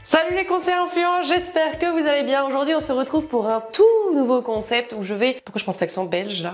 Salut les conseillers influents, j'espère que vous allez bien. Aujourd'hui on se retrouve pour un tout nouveau concept où je vais... Pourquoi je pense accent belge là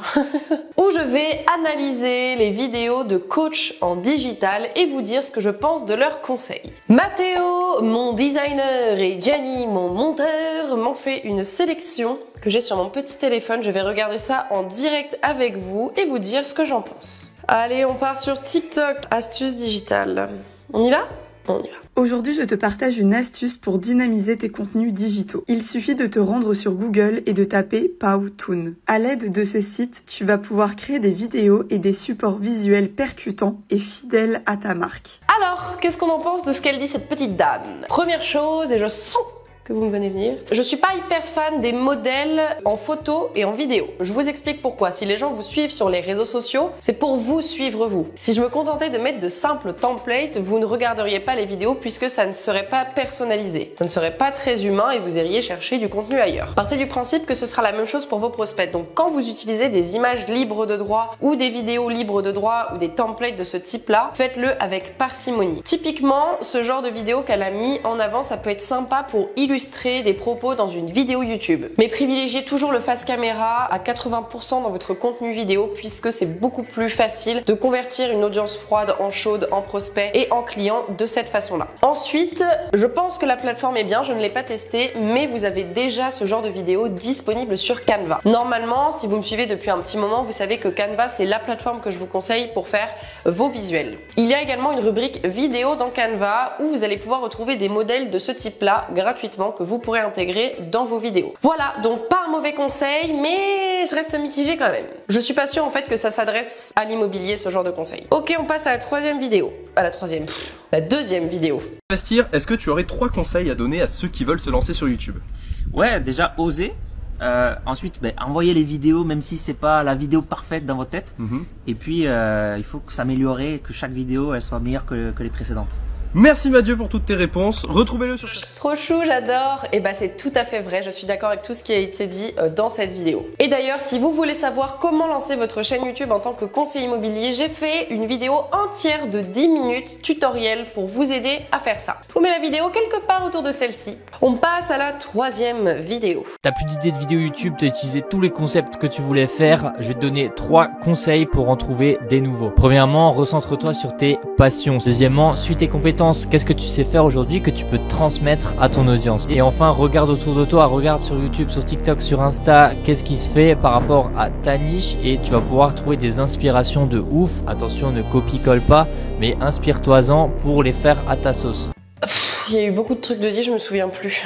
où je vais analyser les vidéos de coach en digital et vous dire ce que je pense de leurs conseils. Mathéo, mon designer, et Gianni, mon monteur, m'ont fait une sélection que j'ai sur mon petit téléphone. Je vais regarder ça en direct avec vous et vous dire ce que j'en pense. Allez, on part sur TikTok, astuces digitales. On y va ? On y va. Aujourd'hui, je te partage une astuce pour dynamiser tes contenus digitaux. Il suffit de te rendre sur Google et de taper Powtoon. À l'aide de ce site, tu vas pouvoir créer des vidéos et des supports visuels percutants et fidèles à ta marque. Alors, qu'est-ce qu'on en pense de ce qu'elle dit cette petite dame? Première chose, et je sens que vous me venez venir. Je suis pas hyper fan des modèles en photo et en vidéo. Je vous explique pourquoi. Si les gens vous suivent sur les réseaux sociaux, c'est pour vous suivre vous. Si je me contentais de mettre de simples templates, vous ne regarderiez pas les vidéos puisque ça ne serait pas personnalisé. Ça ne serait pas très humain et vous iriez chercher du contenu ailleurs. Partez du principe que ce sera la même chose pour vos prospects. Donc quand vous utilisez des images libres de droit ou des vidéos libres de droit ou des templates de ce type-là, faites-le avec parcimonie. Typiquement, ce genre de vidéo qu'elle a mis en avant, ça peut être sympa pour illustrer des propos dans une vidéo YouTube. Mais privilégiez toujours le face caméra à 80% dans votre contenu vidéo puisque c'est beaucoup plus facile de convertir une audience froide en chaude, en prospect et en client de cette façon-là. Ensuite, je pense que la plateforme est bien, je ne l'ai pas testée, mais vous avez déjà ce genre de vidéo disponible sur Canva. Normalement, si vous me suivez depuis un petit moment, vous savez que Canva, c'est la plateforme que je vous conseille pour faire vos visuels. Il y a également une rubrique vidéo dans Canva où vous allez pouvoir retrouver des modèles de ce type-là gratuitement que vous pourrez intégrer dans vos vidéos. Voilà, donc pas un mauvais conseil, mais je reste mitigée quand même. Je suis pas sûre en fait que ça s'adresse à l'immobilier ce genre de conseil. Ok, on passe à la troisième vidéo. La deuxième vidéo. Investir, est-ce que tu aurais 3 conseils à donner à ceux qui veulent se lancer sur YouTube? Ouais, déjà oser. Ensuite, envoyer les vidéos, même si c'est pas la vidéo parfaite dans votre tête. Et puis, il faut s'améliorer, que chaque vidéo elle soit meilleure que les précédentes. Merci Mathieu pour toutes tes réponses. Retrouvez-le sur... Trop chou, j'adore. Et bah c'est tout à fait vrai, je suis d'accord avec tout ce qui a été dit dans cette vidéo. Et d'ailleurs, si vous voulez savoir comment lancer votre chaîne YouTube en tant que conseiller immobilier, j'ai fait une vidéo entière de 10 minutes tutoriel pour vous aider à faire ça. Je vous mets la vidéo quelque part autour de celle-ci. On passe à la troisième vidéo. T'as plus d'idées de vidéo YouTube, t'as utilisé tous les concepts que tu voulais faire. Je vais te donner 3 conseils pour en trouver des nouveaux. Premièrement, recentre-toi sur tes passions. Deuxièmement, suis tes compétences. Qu'est-ce que tu sais faire aujourd'hui que tu peux transmettre à ton audience? Et enfin, regarde autour de toi, regarde sur YouTube, sur TikTok, sur Insta, qu'est-ce qui se fait par rapport à ta niche et tu vas pouvoir trouver des inspirations de ouf. Attention, ne copie-colle pas, mais inspire-toi-en pour les faire à ta sauce. Il y a eu beaucoup de trucs de dit, je me souviens plus.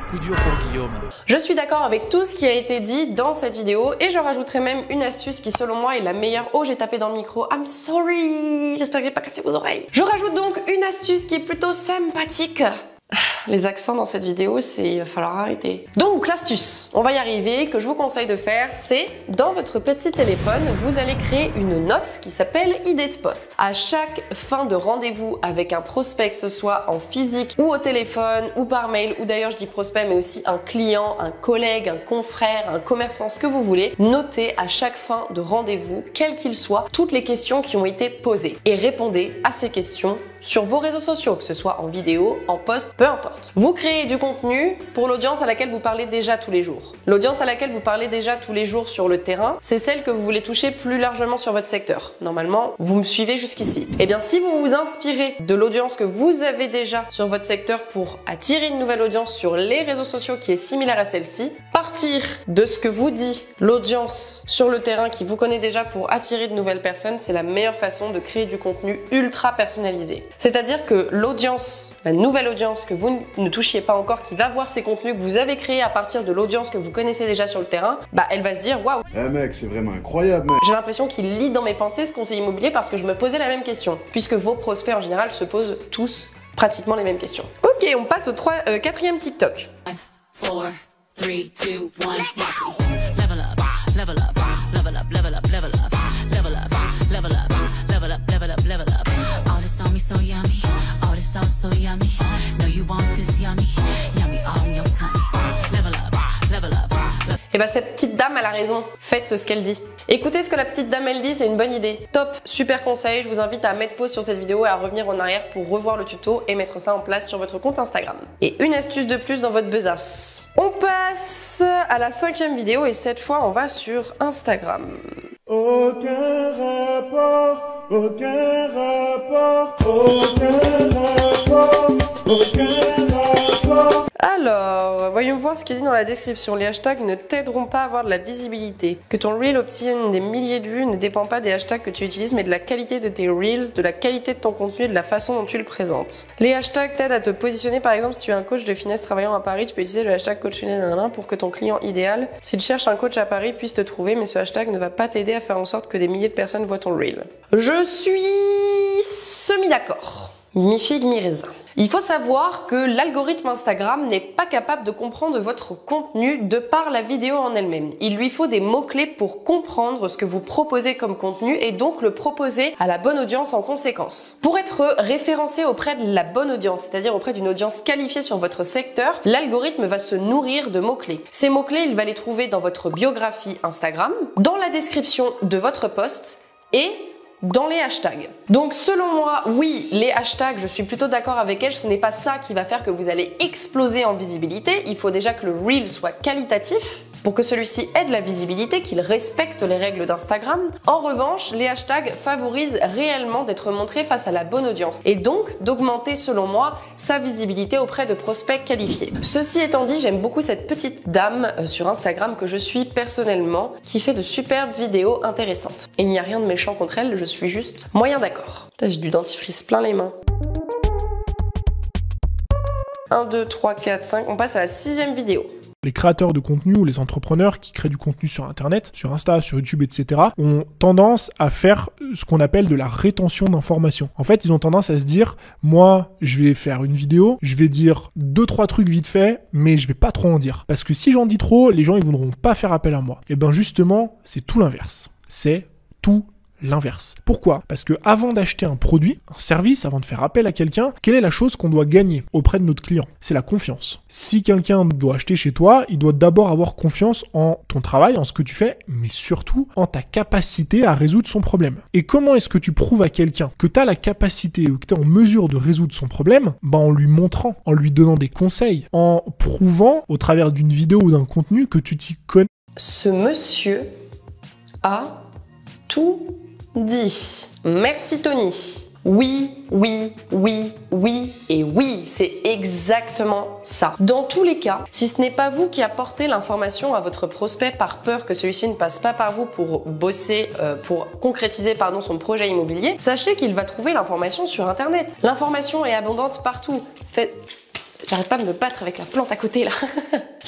Coup dur pour Guillaume. Je suis d'accord avec tout ce qui a été dit dans cette vidéo et je rajouterai même une astuce qui selon moi est la meilleure. Oh, j'ai tapé dans le micro, I'm sorry, j'espère que j'ai pas cassé vos oreilles. Je rajoute donc une astuce qui est plutôt sympathique. Les accents dans cette vidéo, il va falloir arrêter. Donc l'astuce, on va y arriver, que je vous conseille de faire, c'est dans votre petit téléphone, vous allez créer une note qui s'appelle idée de poste. À chaque fin de rendez-vous avec un prospect, que ce soit en physique ou au téléphone ou par mail, ou d'ailleurs je dis prospect mais aussi un client, un collègue, un confrère, un commerçant, ce que vous voulez, notez à chaque fin de rendez-vous, quel qu'il soit, toutes les questions qui ont été posées et répondez à ces questions sur vos réseaux sociaux, que ce soit en vidéo, en post, peu importe. Vous créez du contenu pour l'audience à laquelle vous parlez déjà tous les jours. L'audience à laquelle vous parlez déjà tous les jours sur le terrain, c'est celle que vous voulez toucher plus largement sur votre secteur. Normalement, vous me suivez jusqu'ici. Eh bien, si vous vous inspirez de l'audience que vous avez déjà sur votre secteur pour attirer une nouvelle audience sur les réseaux sociaux qui est similaire à celle-ci, partir de ce que vous dit l'audience sur le terrain qui vous connaît déjà pour attirer de nouvelles personnes, c'est la meilleure façon de créer du contenu ultra personnalisé. C'est-à-dire que l'audience, la nouvelle audience que vous ne touchiez pas encore, qui va voir ces contenus que vous avez créés à partir de l'audience que vous connaissez déjà sur le terrain, bah elle va se dire waouh. Eh mec, c'est vraiment incroyable mec. J'ai l'impression qu'il lit dans mes pensées ce conseiller immobilier parce que je me posais la même question, puisque vos prospects en général se posent tous pratiquement les mêmes questions. Ok, on passe au quatrième TikTok. 5, 4, 3, 2, 1, level up, level up, level up, level up, level up, level up, level up, level up, level up, level up. All this on me so yummy, all this sauce so yummy. No, you want this yummy, yummy all in your tummy. Level up, level up. bah cette petite dame, elle a raison. Faites ce qu'elle dit. Écoutez ce que la petite dame elle dit, c'est une bonne idée. Top, super conseil, je vous invite à mettre pause sur cette vidéo et à revenir en arrière pour revoir le tuto et mettre ça en place sur votre compte Instagram. Et une astuce de plus dans votre besace. On passe à la 5e vidéo et cette fois on va sur Instagram. Aucun rapport, aucun rapport, aucun rapport, aucun rapport. Alors, voyons voir ce qui est dit dans la description. Les hashtags ne t'aideront pas à avoir de la visibilité. Que ton reel obtienne des milliers de vues ne dépend pas des hashtags que tu utilises, mais de la qualité de tes reels, de la qualité de ton contenu et de la façon dont tu le présentes. Les hashtags t'aident à te positionner. Par exemple, si tu es un coach de finesse travaillant à Paris, tu peux utiliser le hashtag coach finesse pour que ton client idéal, s'il cherche un coach à Paris, puisse te trouver, mais ce hashtag ne va pas t'aider à faire en sorte que des milliers de personnes voient ton reel. Je suis semi-d'accord. Mi-figue, mi-raisin. Il faut savoir que l'algorithme Instagram n'est pas capable de comprendre votre contenu de par la vidéo en elle-même. Il lui faut des mots-clés pour comprendre ce que vous proposez comme contenu et donc le proposer à la bonne audience en conséquence. Pour être référencé auprès de la bonne audience, c'est-à-dire auprès d'une audience qualifiée sur votre secteur, l'algorithme va se nourrir de mots-clés. Ces mots-clés, il va les trouver dans votre biographie Instagram, dans la description de votre post et dans les hashtags. Donc selon moi, oui, les hashtags, je suis plutôt d'accord avec elle, ce n'est pas ça qui va faire que vous allez exploser en visibilité. Il faut déjà que le reel soit qualitatif pour que celui-ci ait de la visibilité, qu'il respecte les règles d'Instagram. En revanche, les hashtags favorisent réellement d'être montrés face à la bonne audience et donc d'augmenter, selon moi, sa visibilité auprès de prospects qualifiés. Ceci étant dit, j'aime beaucoup cette petite dame sur Instagram que je suis personnellement, qui fait de superbes vidéos intéressantes. Et il n'y a rien de méchant contre elle, je suis juste moyen d'accord. J'ai du dentifrice plein les mains. 1, 2, 3, 4, 5, on passe à la 6e vidéo. Les créateurs de contenu ou les entrepreneurs qui créent du contenu sur Internet, sur Insta, sur YouTube, etc. ont tendance à faire ce qu'on appelle de la rétention d'informations. En fait, ils ont tendance à se dire, moi, je vais faire une vidéo, je vais dire 2-3 trucs vite fait, mais je vais pas trop en dire. Parce que si j'en dis trop, les gens ils voudront pas faire appel à moi. Et ben justement, c'est tout l'inverse. C'est tout l'inverse. Pourquoi ? Parce que avant d'acheter un produit, un service, avant de faire appel à quelqu'un, quelle est la chose qu'on doit gagner auprès de notre client ? C'est la confiance. Si quelqu'un doit acheter chez toi, il doit d'abord avoir confiance en ton travail, en ce que tu fais, mais surtout en ta capacité à résoudre son problème. Et comment est-ce que tu prouves à quelqu'un que tu as la capacité ou que tu es en mesure de résoudre son problème ? En lui montrant, en lui donnant des conseils, en prouvant au travers d'une vidéo ou d'un contenu que tu t'y connais. Ce monsieur a tout dit. Merci Tony. Oui, oui, oui, oui et oui, c'est exactement ça. Dans tous les cas, si ce n'est pas vous qui apportez l'information à votre prospect par peur que celui-ci ne passe pas par vous pour bosser, pour concrétiser son projet immobilier, sachez qu'il va trouver l'information sur Internet. L'information est abondante partout. J'arrête pas de me battre avec la plante à côté là.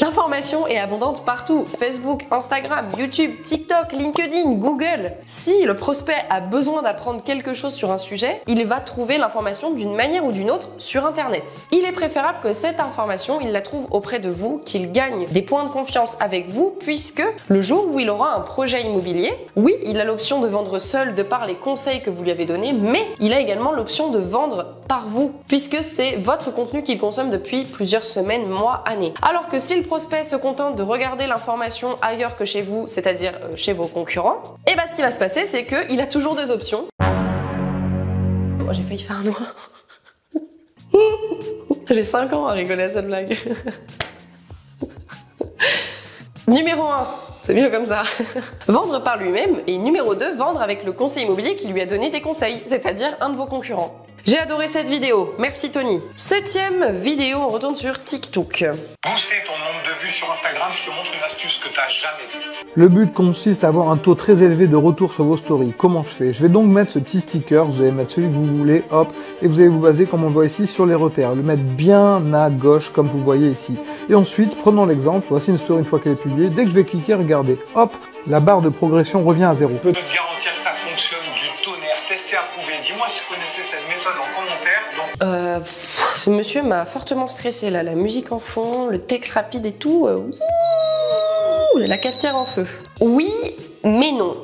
L'information est abondante partout. Facebook, Instagram, YouTube, TikTok, LinkedIn, Google. Si le prospect a besoin d'apprendre quelque chose sur un sujet, il va trouver l'information d'une manière ou d'une autre sur Internet. Il est préférable que cette information, il la trouve auprès de vous, qu'il gagne des points de confiance avec vous, puisque le jour où il aura un projet immobilier, oui, il a l'option de vendre seul de par les conseils que vous lui avez donnés, mais il a également l'option de vendre par vous, puisque c'est votre contenu qu'il consomme depuis plusieurs semaines, mois, années. Alors que si le prospect se contente de regarder l'information ailleurs que chez vous, c'est-à-dire chez vos concurrents, et ce qui va se passer, c'est qu'il a toujours deux options. Oh, j'ai failli faire un noir. J'ai 5 ans à rigoler à cette blague. Numéro 1, c'est mieux comme ça. Vendre par lui-même, et numéro 2, vendre avec le conseiller immobilier qui lui a donné des conseils, c'est-à-dire un de vos concurrents. J'ai adoré cette vidéo, merci Tony. 7e vidéo, on retourne sur TikTok. Booster ton nombre de vues sur Instagram, je te montre une astuce que tu n'as jamais vue. Le but consiste à avoir un taux très élevé de retour sur vos stories. Comment je fais ? Je vais donc mettre ce petit sticker, vous allez mettre celui que vous voulez, hop, et vous allez vous baser comme on le voit ici sur les repères. Le mettre bien à gauche comme vous voyez ici. Et ensuite, prenons l'exemple, voici une story une fois qu'elle est publiée, dès que je vais cliquer, regardez, hop, la barre de progression revient à 0. Je peux te garantir que ça fonctionne du tonnerre, testé, approuvé. Dis-moi si tu connaissais cette méthode en commentaire. Donc... ce monsieur m'a fortement stressé là, la musique en fond, le texte rapide et tout. La cafetière en feu. Oui, Mais non.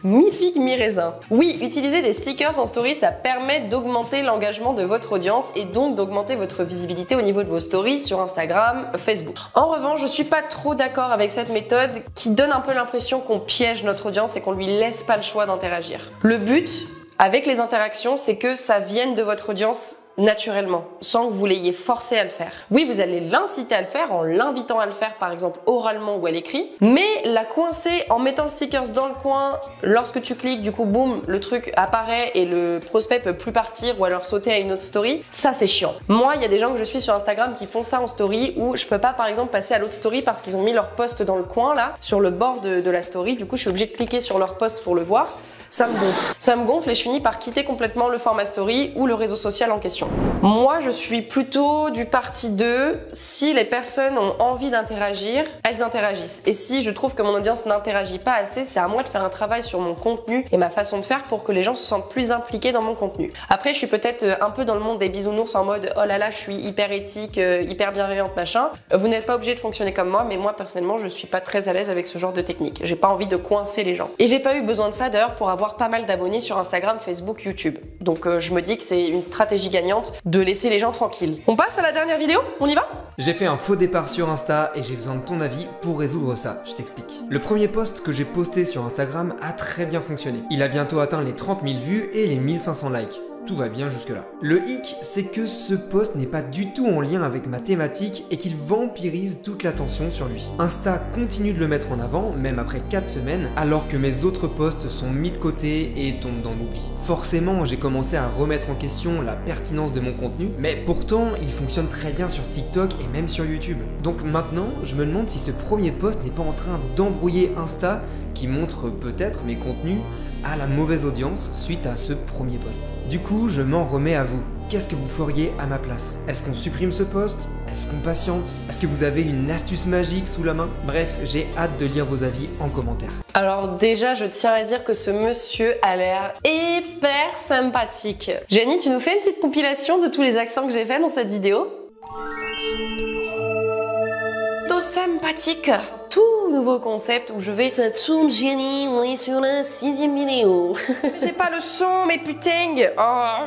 Mi-figue, mi-raisin. Oui, utiliser des stickers en story, ça permet d'augmenter l'engagement de votre audience et donc d'augmenter votre visibilité au niveau de vos stories sur Instagram, Facebook. En revanche, je suis pas trop d'accord avec cette méthode qui donne un peu l'impression qu'on piège notre audience et qu'on lui laisse pas le choix d'interagir. Le but avec les interactions, c'est que ça vienne de votre audience naturellement, sans que vous l'ayez forcé à le faire. Oui, vous allez l'inciter à le faire en l'invitant à le faire, par exemple oralement ou à l'écrit, mais la coincer en mettant le stickers dans le coin, lorsque tu cliques, du coup, boum, le truc apparaît et le prospect peut plus partir ou alors sauter à une autre story, ça c'est chiant. Moi, il y a des gens que je suis sur Instagram qui font ça en story où je peux pas, par exemple, passer à l'autre story parce qu'ils ont mis leur post dans le coin, là, sur le bord de la story, du coup, je suis obligée de cliquer sur leur post pour le voir. Ça me gonfle. Ça me gonfle et je finis par quitter complètement le format story ou le réseau social en question. Moi, je suis plutôt du parti 2. Si les personnes ont envie d'interagir, elles interagissent. Et si je trouve que mon audience n'interagit pas assez, c'est à moi de faire un travail sur mon contenu et ma façon de faire pour que les gens se sentent plus impliqués dans mon contenu. Après, je suis peut-être un peu dans le monde des bisounours en mode oh là là, je suis hyper éthique, hyper bienveillante, machin. Vous n'êtes pas obligé de fonctionner comme moi, mais moi, personnellement, je suis pas très à l'aise avec ce genre de technique. J'ai pas envie de coincer les gens. Et j'ai pas eu besoin de ça d'ailleurs pour avoir pas mal d'abonnés sur Instagram, Facebook, YouTube. Donc je me dis que c'est une stratégie gagnante de laisser les gens tranquilles. On passe à la dernière vidéo? On y va? J'ai fait un faux départ sur Insta et j'ai besoin de ton avis pour résoudre ça, je t'explique. Le premier post que j'ai posté sur Instagram a très bien fonctionné. Il a bientôt atteint les 30 000 vues et les 1500 likes. Tout va bien jusque là. Le hic, c'est que ce post n'est pas du tout en lien avec ma thématique et qu'il vampirise toute l'attention sur lui. Insta continue de le mettre en avant, même après 4 semaines, alors que mes autres posts sont mis de côté et tombent dans l'oubli. Forcément, j'ai commencé à remettre en question la pertinence de mon contenu, mais pourtant, il fonctionne très bien sur TikTok et même sur YouTube. Donc maintenant, je me demande si ce premier post n'est pas en train d'embrouiller Insta, qui montre peut-être mes contenus à la mauvaise audience suite à ce premier post. Du coup, je m'en remets à vous. Qu'est-ce que vous feriez à ma place? Est-ce qu'on supprime ce post? Est-ce qu'on patiente? Est-ce que vous avez une astuce magique sous la main? Bref, j'ai hâte de lire vos avis en commentaire. Alors déjà, je tiens à dire que ce monsieur a l'air hyper sympathique. Jenny, tu nous fais une petite compilation de tous les accents que j'ai fait dans cette vidéo? Les accents de Laura. Tout sympathique. Tout nouveau concept où je vais... Ça tourne Jenny, on est sur la 6e vidéo. J'ai pas le son, mais putain. Oh,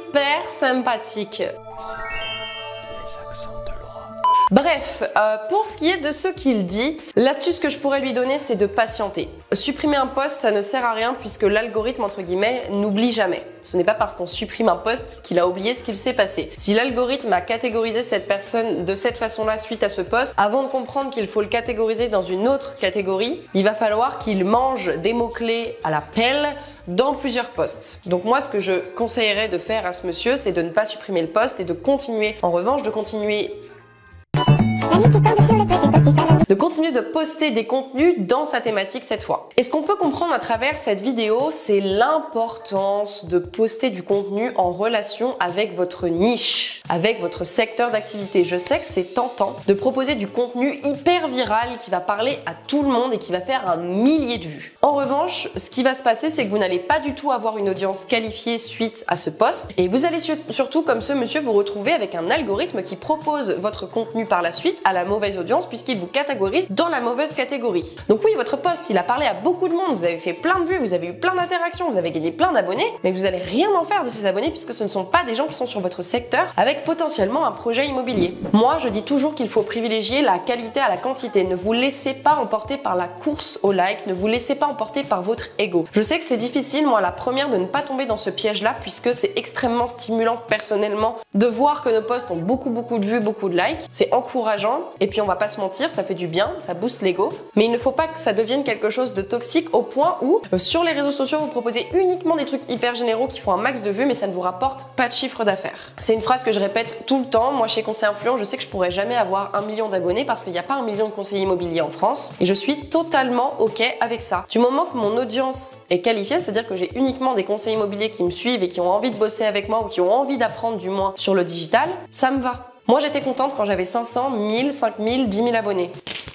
hyper sympathique. Bref, pour ce qui est de ce qu'il dit, l'astuce que je pourrais lui donner, c'est de patienter. Supprimer un post, ça ne sert à rien puisque l'algorithme, entre guillemets, n'oublie jamais. Ce n'est pas parce qu'on supprime un post qu'il a oublié ce qu'il s'est passé. Si l'algorithme a catégorisé cette personne de cette façon-là suite à ce post, avant de comprendre qu'il faut le catégoriser dans une autre catégorie, il va falloir qu'il mange des mots-clés à la pelle dans plusieurs posts. Donc moi, ce que je conseillerais de faire à ce monsieur, c'est de ne pas supprimer le post et de continuer. En revanche, de continuer de poster des contenus dans sa thématique cette fois. Et ce qu'on peut comprendre à travers cette vidéo, c'est l'importance de poster du contenu en relation avec votre niche, avec votre secteur d'activité. Je sais que c'est tentant de proposer du contenu hyper viral qui va parler à tout le monde et qui va faire 1 millier de vues. En revanche, ce qui va se passer, c'est que vous n'allez pas du tout avoir une audience qualifiée suite à ce post et vous allez surtout, comme ce monsieur, vous retrouver avec un algorithme qui propose votre contenu par la suite à la mauvaise audience puisqu'il vous catégorise dans la mauvaise catégorie. Donc oui, votre post, il a parlé à beaucoup de monde, vous avez fait plein de vues, vous avez eu plein d'interactions, vous avez gagné plein d'abonnés, mais vous allez rien en faire de ces abonnés puisque ce ne sont pas des gens qui sont sur votre secteur avec potentiellement un projet immobilier. Moi, je dis toujours qu'il faut privilégier la qualité à la quantité. Ne vous laissez pas emporter par la course au like, ne vous laissez pas emporter par votre ego. Je sais que c'est difficile, moi, la première, de ne pas tomber dans ce piège-là puisque c'est extrêmement stimulant personnellement de voir que nos posts ont beaucoup de vues, beaucoup de likes. C'est encourageant et puis on va pas se mentir, ça fait du bien, ça booste l'ego, mais il ne faut pas que ça devienne quelque chose de toxique au point où sur les réseaux sociaux vous proposez uniquement des trucs hyper généraux qui font un max de vues mais ça ne vous rapporte pas de chiffre d'affaires. C'est une phrase que je répète tout le temps. Moi chez Conseil Influent, je sais que je pourrais jamais avoir 1 million d'abonnés parce qu'il n'y a pas 1 million de conseillers immobiliers en France et je suis totalement ok avec ça. Du moment que mon audience est qualifiée, c'est-à-dire que j'ai uniquement des conseillers immobiliers qui me suivent et qui ont envie de bosser avec moi ou qui ont envie d'apprendre du moins sur le digital, ça me va. Moi, j'étais contente quand j'avais 500, 1000, 5000, 10 000 abonnés.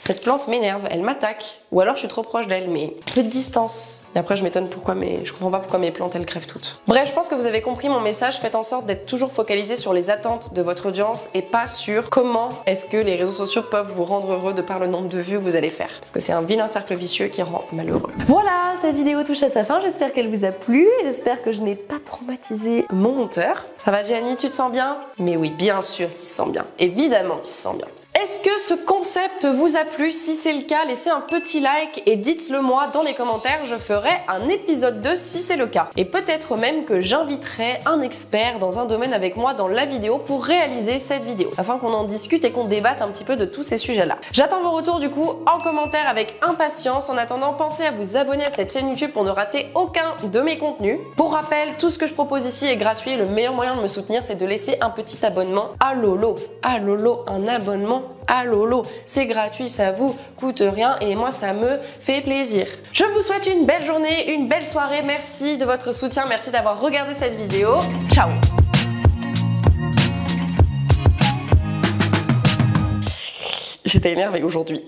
Cette plante m'énerve, elle m'attaque. Ou alors je suis trop proche d'elle, mais peu de distance. Et après je m'étonne je comprends pas pourquoi mes plantes elles crèvent toutes. Bref, je pense que vous avez compris mon message. Faites en sorte d'être toujours focalisé sur les attentes de votre audience et pas sur comment est-ce que les réseaux sociaux peuvent vous rendre heureux de par le nombre de vues que vous allez faire. Parce que c'est un vilain cercle vicieux qui rend malheureux. Voilà, cette vidéo touche à sa fin. J'espère qu'elle vous a plu et j'espère que je n'ai pas traumatisé mon monteur. Ça va Gianni, tu te sens bien? Mais oui, bien sûr qu'il se sent bien. Évidemment qu'il se sent bien. Est-ce que ce concept vous a plu? Si c'est le cas, laissez un petit like et dites-le moi dans les commentaires, je ferai un épisode 2 si c'est le cas. Et peut-être même que j'inviterai un expert dans un domaine avec moi dans la vidéo pour réaliser cette vidéo, afin qu'on en discute et qu'on débatte un petit peu de tous ces sujets-là. J'attends vos retours du coup en commentaire avec impatience. En attendant, pensez à vous abonner à cette chaîne YouTube pour ne rater aucun de mes contenus. Pour rappel, tout ce que je propose ici est gratuit et le meilleur moyen de me soutenir, c'est de laisser un petit abonnement à Lolo. À Lolo, un abonnement à Lolo. C'est gratuit, ça vous coûte rien et moi ça me fait plaisir. Je vous souhaite une belle journée, une belle soirée. Merci de votre soutien, merci d'avoir regardé cette vidéo. Ciao! J'étais énervée aujourd'hui.